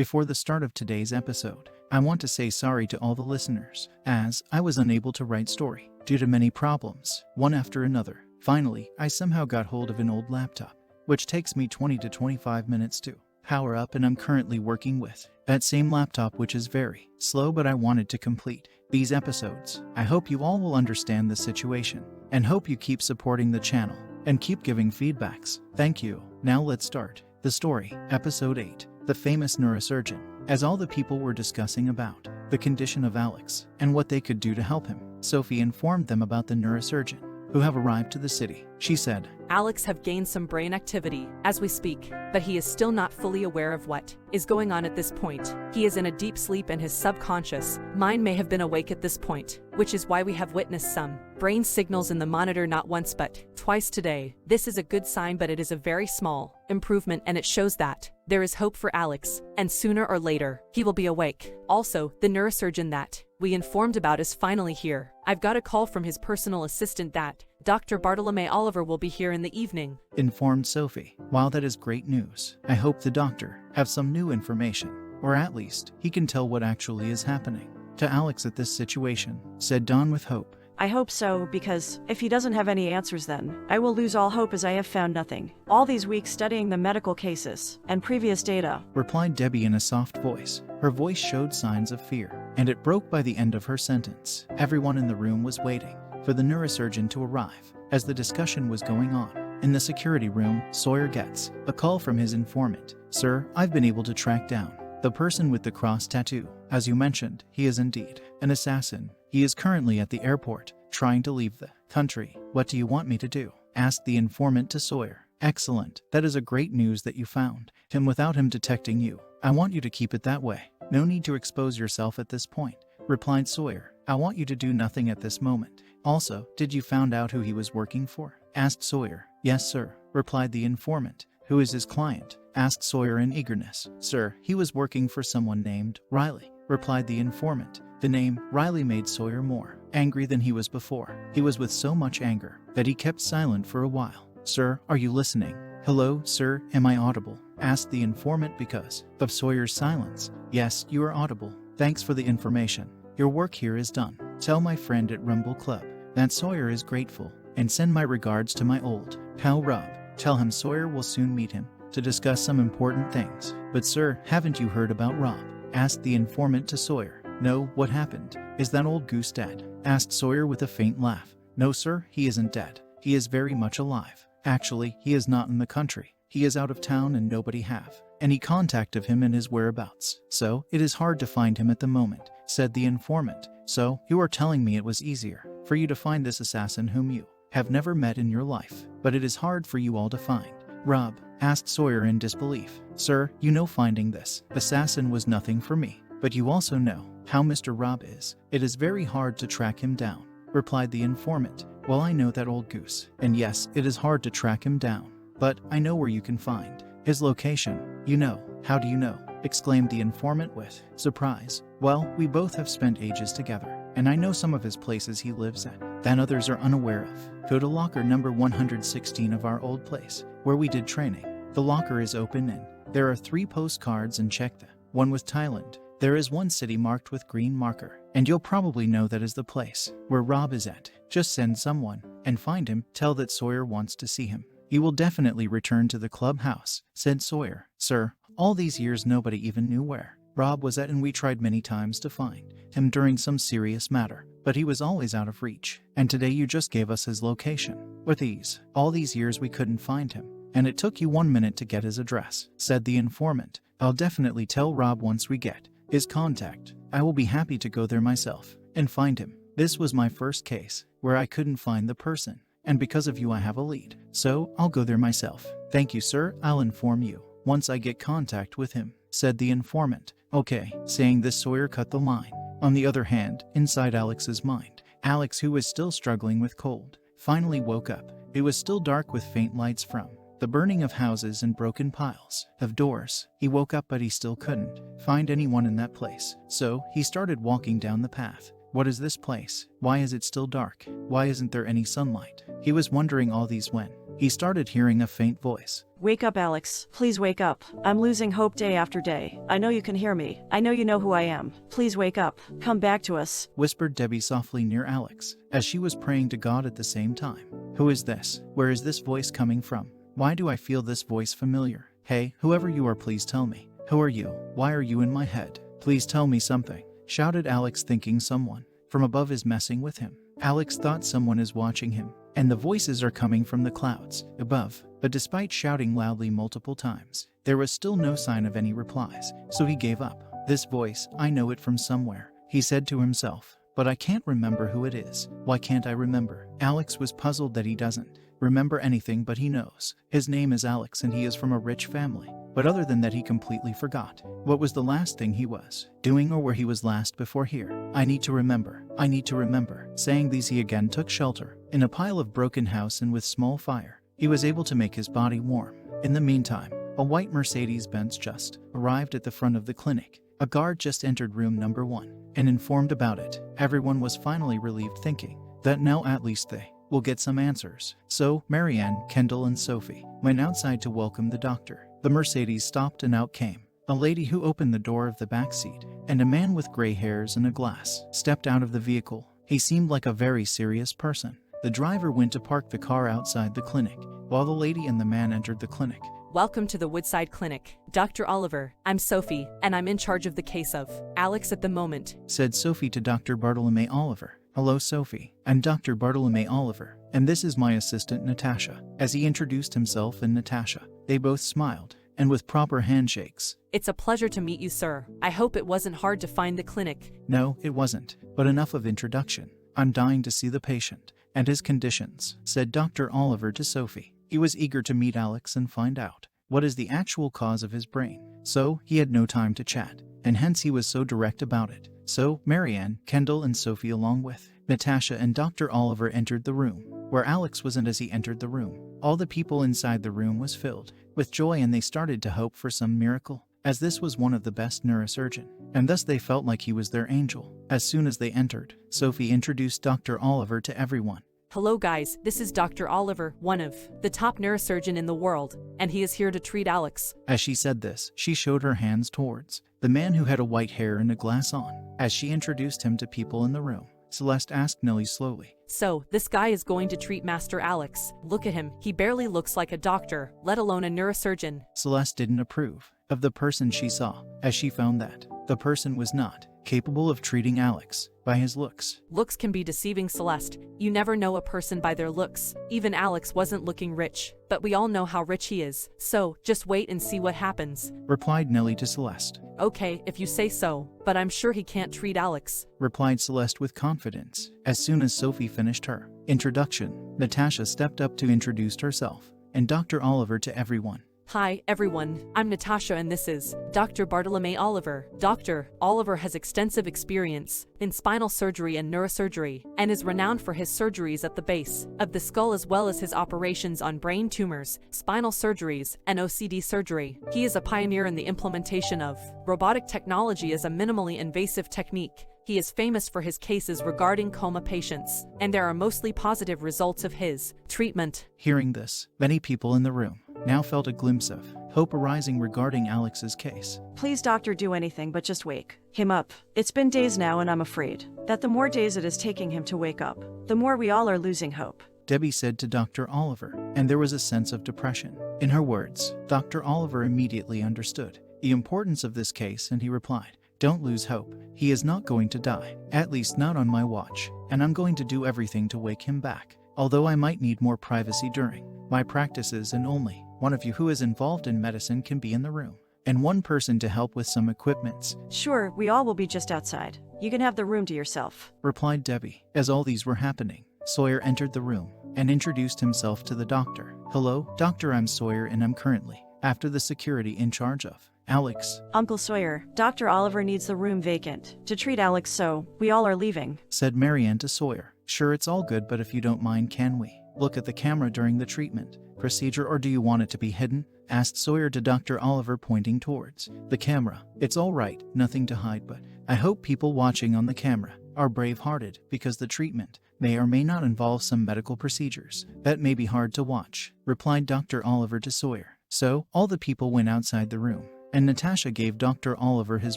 Before the start of today's episode, I want to say sorry to all the listeners, as I was unable to write story due to many problems, one after another. Finally, I somehow got hold of an old laptop, which takes me 20 to 25 minutes to power up, and I'm currently working with that same laptop, which is very slow, but I wanted to complete these episodes. I hope you all will understand the situation, and hope you keep supporting the channel and keep giving feedbacks. Thank you. Now let's start the story. Episode 8. The famous neurosurgeon. As all the people were discussing about the condition of Alex and what they could do to help him, Sophie informed them about the neurosurgeon who have arrived to the city. She said, Alex have gained some brain activity as we speak, but he is still not fully aware of what is going on at this point. He is in a deep sleep and his subconscious mind may have been awake at this point, which is why we have witnessed some brain signals in the monitor not once but twice today. This is a good sign, but it is a very small improvement, and it shows that there is hope for Alex, and sooner or later, he will be awake. Also, the neurosurgeon that we informed about is finally here. I've got a call from his personal assistant that Dr. Bartolome Oliver will be here in the evening, informed Sophie. While that is great news, I hope the doctor have some new information, or at least he can tell what actually is happening to Alex at this situation, said Dawn with hope. I hope so, because if he doesn't have any answers, then I will lose all hope, as I have found nothing all these weeks studying the medical cases and previous data, replied Debbie in a soft voice. Her voice showed signs of fear, and it broke by the end of her sentence. Everyone in the room was waiting for the neurosurgeon to arrive. As the discussion was going on in the security room, Sawyer gets a call from his informant. Sir, I've been able to track down the person with the cross tattoo. As you mentioned, he is indeed an assassin. He is currently at the airport, trying to leave the country. What do you want me to do? Asked the informant to Sawyer. Excellent. That is a great news that you found him without him detecting you. I want you to keep it that way. No need to expose yourself at this point, replied Sawyer. I want you to do nothing at this moment. Also, did you find out who he was working for? Asked Sawyer. Yes, sir, replied the informant. Who is his client? Asked Sawyer in eagerness. Sir, he was working for someone named Riley, replied the informant. The name Riley made Sawyer more angry than he was before. He was with so much anger that he kept silent for a while. Sir, are you listening? Hello, sir, am I audible? Asked the informant because of Sawyer's silence. Yes, you are audible. Thanks for the information. Your work here is done. Tell my friend at Rumble Club that Sawyer is grateful, and send my regards to my old pal Rob. Tell him Sawyer will soon meet him to discuss some important things. But sir, haven't you heard about Rob? Asked the informant to Sawyer. No, what happened? Is that old goose dead? Asked Sawyer with a faint laugh. No sir, he isn't dead. He is very much alive. Actually, he is not in the country. He is out of town, and nobody have any contact of him and his whereabouts. So, it is hard to find him at the moment, said the informant. So, you are telling me it was easier for you to find this assassin whom you have never met in your life, but it is hard for you all to find Rob? Asked Sawyer in disbelief. Sir, you know finding this assassin was nothing for me, but you also know how Mr. Rob is. It is very hard to track him down, replied the informant. Well, I know that old goose, and yes, it is hard to track him down, but I know where you can find his location. You know? How do you know? Exclaimed the informant with surprise. Well, we both have spent ages together, and I know some of his places he lives at that others are unaware of. Go to locker number 116 of our old place, where we did training. The locker is open, and there are 3 postcards, and check the one with Thailand. There is one city marked with green marker, and you'll probably know that is the place where Rob is at. Just send someone and find him. Tell that Sawyer wants to see him. He will definitely return to the clubhouse, said Sawyer. Sir, all these years nobody even knew where Rob was at, and we tried many times to find him during some serious matter, but he was always out of reach. And today you just gave us his location. With ease. All these years we couldn't find him, and it took you 1 minute to get his address, said the informant. I'll definitely tell Rob once we get his contact. I will be happy to go there myself and find him. This was my first case where I couldn't find the person, and because of you I have a lead, so I'll go there myself. Thank you, sir. I'll inform you once I get contact with him, said the informant. Okay. Saying this, Sawyer cut the line. On the other hand, inside Alex's mind, Alex, who was still struggling with cold, finally woke up. It was still dark with faint lights from the burning of houses and broken piles of doors. He woke up, but he still couldn't find anyone in that place. So, he started walking down the path. What is this place? Why is it still dark? Why isn't there any sunlight? He was wondering all these when he started hearing a faint voice. Wake up, Alex. Please wake up. I'm losing hope day after day. I know you can hear me. I know you know who I am. Please wake up. Come back to us, Whispered Debbie softly near Alex, as she was praying to God at the same time. Who is this? Where is this voice coming from? Why do I feel this voice familiar? Hey, whoever you are, please tell me. Who are you? Why are you in my head? Please tell me something, shouted Alex, thinking someone from above is messing with him. Alex thought someone is watching him, and the voices are coming from the clouds above. But despite shouting loudly multiple times, there was still no sign of any replies, so he gave up. This voice, I know it from somewhere, he said to himself, but I can't remember who it is. Why can't I remember? Alex was puzzled that he doesn't remember anything, but he knows. His name is Alex and he is from a rich family. But other than that, he completely forgot what was the last thing he was doing or where he was last before here. I need to remember. I need to remember. Saying these, he again took shelter in a pile of broken house, and with small fire, he was able to make his body warm. In the meantime, a white Mercedes-Benz just arrived at the front of the clinic. A guard just entered room number 1 and informed about it. Everyone was finally relieved, thinking that now at least they will get some answers. So Marianne, Kendall, and Sophie went outside to welcome the doctor. The Mercedes stopped and out came a lady who opened the door of the back seat, and a man with gray hairs and a glass stepped out of the vehicle. He seemed like a very serious person. The driver went to park the car outside the clinic, while the lady and the man entered the clinic. Welcome to the Woodside Clinic, Dr. Oliver. I'm Sophie, and I'm in charge of the case of Alex at the moment, said Sophie to Dr. Bartolome Oliver. Hello, Sophie. I'm Dr. Bartolome Oliver, and this is my assistant, Natasha. As he introduced himself and Natasha, they both smiled, and with proper handshakes. It's a pleasure to meet you, sir. I hope it wasn't hard to find the clinic. No, it wasn't, but enough of introduction. I'm dying to see the patient and his conditions, said Dr. Oliver to Sophie. He was eager to meet Alex and find out what is the actual cause of his brain. So he had no time to chat, and hence he was so direct about it. So Marianne, Kendall, and Sophie, along with Natasha and Dr. Oliver, entered the room where Alex was, and as he entered the room, all the people inside the room was filled with joy, and they started to hope for some miracle, as this was one of the best neurosurgeon, and thus they felt like he was their angel. As soon as they entered, Sophie introduced Dr. Oliver to everyone. Hello guys, this is Dr. Oliver, one of the top neurosurgeon in the world, and he is here to treat Alex. As she said this, she showed her hands towards the man who had a white hair and a glass on. As she introduced him to people in the room, Celeste asked Nellie slowly, So, this guy is going to treat Master Alex. Look at him, he barely looks like a doctor, let alone a neurosurgeon. Celeste didn't approve of the person she saw, as she found that the person was not capable of treating Alex by his looks. Looks can be deceiving, Celeste. You never know a person by their looks. Even Alex wasn't looking rich, but we all know how rich he is. So, just wait and see what happens, replied Nellie to Celeste. Okay, if you say so, but I'm sure he can't treat Alex, replied Celeste with confidence. As soon as Sophie finished her introduction, Natasha stepped up to introduce herself and Dr. Oliver to everyone. Hi, everyone. I'm Natasha and this is Dr. Bartolome Oliver. Dr. Oliver has extensive experience in spinal surgery and neurosurgery and is renowned for his surgeries at the base of the skull as well as his operations on brain tumors, spinal surgeries, and OCD surgery. He is a pioneer in the implementation of robotic technology as a minimally invasive technique. He is famous for his cases regarding coma patients, and there are mostly positive results of his treatment. Hearing this, many people in the room now felt a glimpse of hope arising regarding Alex's case. Please, doctor, do anything but just wake him up. It's been days now, and I'm afraid that the more days it is taking him to wake up, the more we all are losing hope, Debbie said to Dr. Oliver, and there was a sense of depression in her words. Dr. Oliver immediately understood the importance of this case, and he replied, Don't lose hope. He is not going to die, at least not on my watch, and I'm going to do everything to wake him back, although I might need more privacy during my practices, and only one of you who is involved in medicine can be in the room, and one person to help with some equipments. Sure, we all will be just outside. You can have the room to yourself, replied Debbie. As all these were happening, Sawyer entered the room and introduced himself to the doctor. Hello, doctor, I'm Sawyer, and I'm currently after the security in charge of Alex. Uncle Sawyer, Dr. Oliver needs the room vacant to treat Alex, so we all are leaving, said Marianne to Sawyer. Sure, it's all good, but if you don't mind, can we look at the camera during the treatment procedure, or do you want it to be hidden? Asked Sawyer to Dr. Oliver, pointing towards the camera. It's all right, nothing to hide, but I hope people watching on the camera are brave-hearted, because the treatment may or may not involve some medical procedures. That may be hard to watch, replied Dr. Oliver to Sawyer. So, all the people went outside the room, and Natasha gave Dr. Oliver his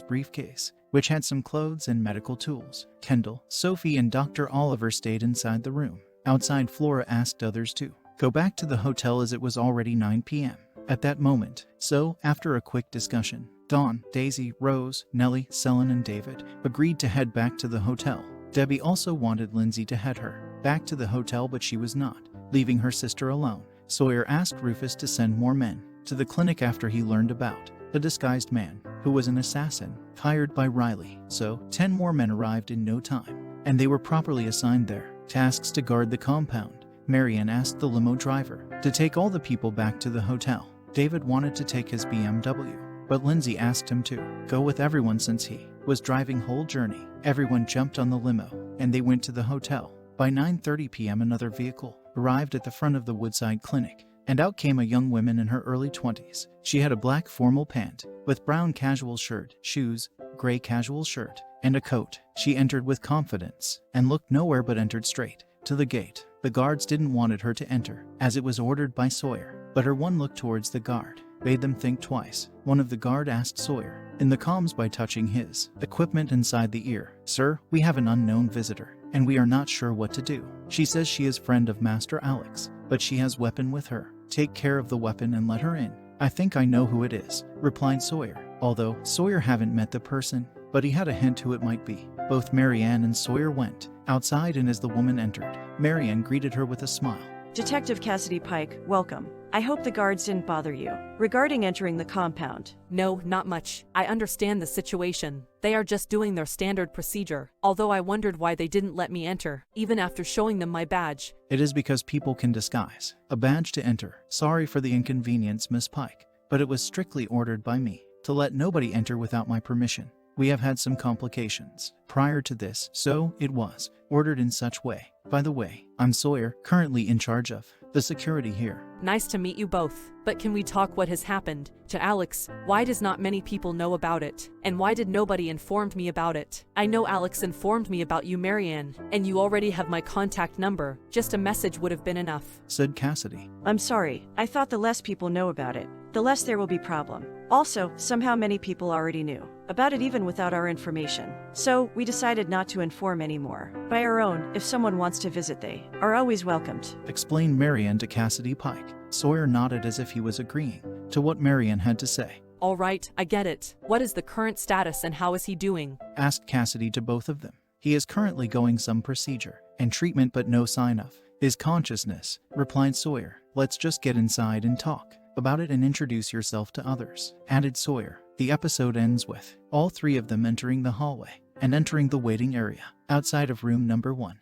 briefcase, which had some clothes and medical tools. Kendall, Sophie, and Dr. Oliver stayed inside the room. Outside, Flora asked others to go back to the hotel as it was already 9 p.m. at that moment. So, after a quick discussion, Dawn, Daisy, Rose, Nellie, Selin, and David agreed to head back to the hotel. Debbie also wanted Lindsay to head her back to the hotel, but she was not, leaving her sister alone. Sawyer asked Rufus to send more men to the clinic after he learned about a disguised man who was an assassin hired by Riley. So, 10 more men arrived in no time, and they were properly assigned their tasks to guard the compound. Marianne asked the limo driver to take all the people back to the hotel. David wanted to take his BMW, but Lindsay asked him to go with everyone since he was driving whole journey. Everyone jumped on the limo, and they went to the hotel. By 9:30 p.m. another vehicle arrived at the front of the Woodside Clinic, and out came a young woman in her early 20s. She had a black formal pant with brown casual shirt, shoes, gray casual shirt, and a coat. She entered with confidence and looked nowhere but entered straight to the gate. The guards didn't wanted her to enter, as it was ordered by Sawyer, but her one look towards the guard made them think twice. One of the guard asked Sawyer in the comms by touching his equipment inside the ear, "Sir, we have an unknown visitor, and we are not sure what to do. She says she is friend of Master Alex, but she has weapon with her. Take care of the weapon and let her in." "I think I know who it is," replied Sawyer, although Sawyer haven't met the person, but he had a hint who it might be. Both Marianne and Sawyer went outside, and as the woman entered, Marianne greeted her with a smile. Detective Cassidy Pike, welcome. I hope the guards didn't bother you. Regarding entering the compound. No, not much. I understand the situation. They are just doing their standard procedure, although I wondered why they didn't let me enter, even after showing them my badge. "It is because people can disguise a badge to enter. Sorry for the inconvenience, Miss Pike, but it was strictly ordered by me to let nobody enter without my permission. We have had some complications prior to this, so it was ordered in such way. By the way, I'm Sawyer, currently in charge of the security here." Nice to meet you both, but can we talk what has happened to Alex? Why does not many people know about it? And why did nobody informed me about it? I know Alex informed me about you, Marianne, and you already have my contact number. Just a message would have been enough, said Cassidy. "I'm sorry. I thought the less people know about it, the less there will be problem. Also, somehow many people already knew about it even without our information. So, we decided not to inform anymore. By our own, if someone wants to visit, they are always welcomed," explained Marianne to Cassidy Pike. Sawyer nodded as if he was agreeing to what Marianne had to say. All right, I get it. What is the current status and how is he doing? Asked Cassidy to both of them. "He is currently going some procedure and treatment, but no sign of his consciousness," replied Sawyer. "Let's just get inside and talk about it and introduce yourself to others," added Sawyer. The episode ends with all three of them entering the hallway and entering the waiting area outside of room number 1.